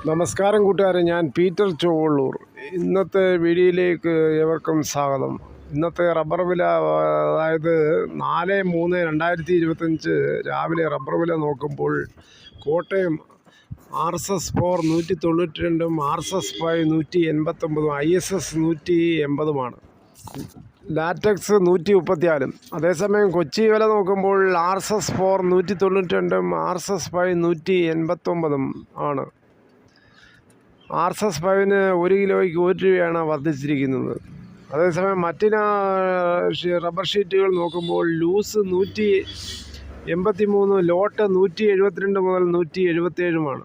നമസ്കാരം കൂട്ടുകാരെ, ഞാൻ പീറ്റർ ചോവള്ളൂർ. ഇന്നത്തെ വീഡിയോയിലേക്ക് ഏവർക്കും സ്വാഗതം. ഇന്നത്തെ റബ്ബർ വില, അതായത് 4/3/2025 രാവിലെ റബ്ബർ വില നോക്കുമ്പോൾ Kottayam RSS 4 192, RSS 5 189, ISS 180. Latex 134. അതേസമയം കൊച്ചി വില നോക്കുമ്പോൾ RSS 4 192, RSS 5 189 ആണ്. RSS 5-ന് 1 കിലോയ്ക്ക് 1 രൂപയാണ് വർദ്ധിച്ചിരിക്കുന്നത്. അതേസമയം മറ്റ് റബ്ബർ ഷീറ്റുകൾ നോക്കുമ്പോൾ ലൂസ് 183, ലോട്ട് 172 മുതൽ 177.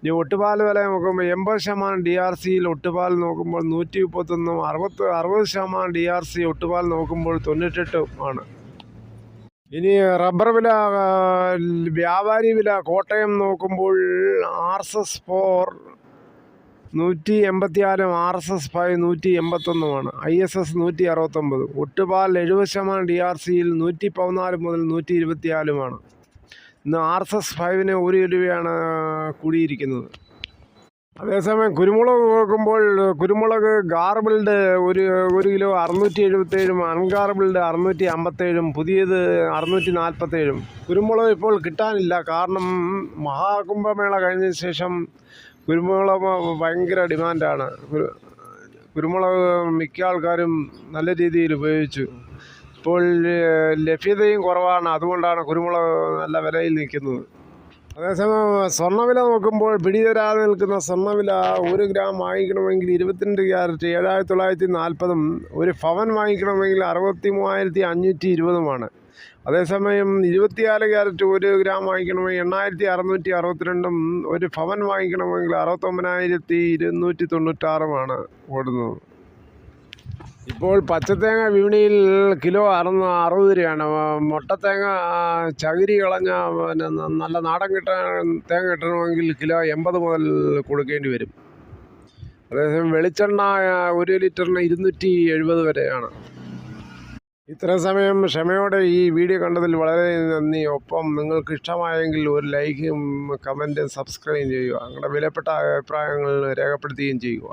ഇനി ഒട്ടുപാൽ വില നോക്കുമ്പോൾ 80% DRCയിൽ ഒട്ടുപാൽ നോക്കുമ്പോൾ 131, 60% DRC ഒട്ടുപാൽ നോക്കുമ്പോൾ 98 ആണ്. ഇനി റബ്ബർ വില, വ്യാപാരി വില കോട്ടയം നോക്കുമ്പോൾ RSS 4 184, RSS 5 181, ISS 169. ഒട്ടുപാൽ 70% DRCയിൽ 114 മുതൽ 124. ഇന്ന് RSS 5-ന് 1 രൂപയാണ് കൂടിയിരിക്കുന്നത്. അതേസമയം കുരുമുളക് നോക്കുമ്പോൾ കുരുമുളക് ഗാർബിൾഡ് 1 കിലോ 677, അൺഗാർബിൾഡ് 657, പുതിയത് 647. കുരുമുളക് ഇപ്പോൾ കിട്ടാനില്ല. കാരണം മഹാകുംഭമേള കഴിഞ്ഞ ശേഷം കുരുമുളക് ഭയങ്കര ഡിമാൻഡാണ്. കുരുമുളക് മിക്ക ആൾക്കാരും നല്ല രീതിയിൽ ഉപയോഗിച്ചു. ഇപ്പോൾ ലഭ്യതയും കുറവാണ്. അതുകൊണ്ടാണ് കുരുമുളക് നല്ല വിലയിൽ നിൽക്കുന്നത്. അതേസമയം സ്വർണ്ണവില നോക്കുമ്പോൾ പിടിതരാതെ നിൽക്കുന്ന സ്വർണ്ണവില 1 ഗ്രാം വാങ്ങിക്കണമെങ്കിൽ 22 ക്യാരറ്റ് 7940, ഒരു പവൻ വാങ്ങിക്കണമെങ്കിൽ 63,520. അതേസമയം 24 ക്യാരറ്റ് 1 ഗ്രാം വാങ്ങിക്കണമെങ്കിൽ 8662, ഒരു പവൻ വാങ്ങിക്കണമെങ്കിൽ 69,296 ഓടുന്നത്. ഇപ്പോൾ പച്ചത്തേങ്ങ വിപണിയിൽ കിലോ 60 രൂപയാണ്. മുട്ടത്തേങ്ങ ചകിരി കളഞ്ഞ നല്ല നാടൻ തേങ്ങ കിട്ടണമെങ്കിൽ കിലോ 80 മുതൽ കൊടുക്കേണ്ടി വരും. അതേസമയം വെളിച്ചെണ്ണ 1 ലിറ്ററിന് 270 വരെയാണ്. ഇത്രയും സമയം ക്ഷമയോടെ ഈ വീഡിയോ കണ്ടതിൽ വളരെ നന്ദി. ഒപ്പം നിങ്ങൾക്ക് ഇഷ്ടമായെങ്കിൽ ഒരു ലൈക്കും കമൻറ്റും സബ്സ്ക്രൈബ് ചെയ്യുക. നിങ്ങളുടെ വിലപ്പെട്ട അഭിപ്രായങ്ങൾ രേഖപ്പെടുത്തുകയും ചെയ്യുക.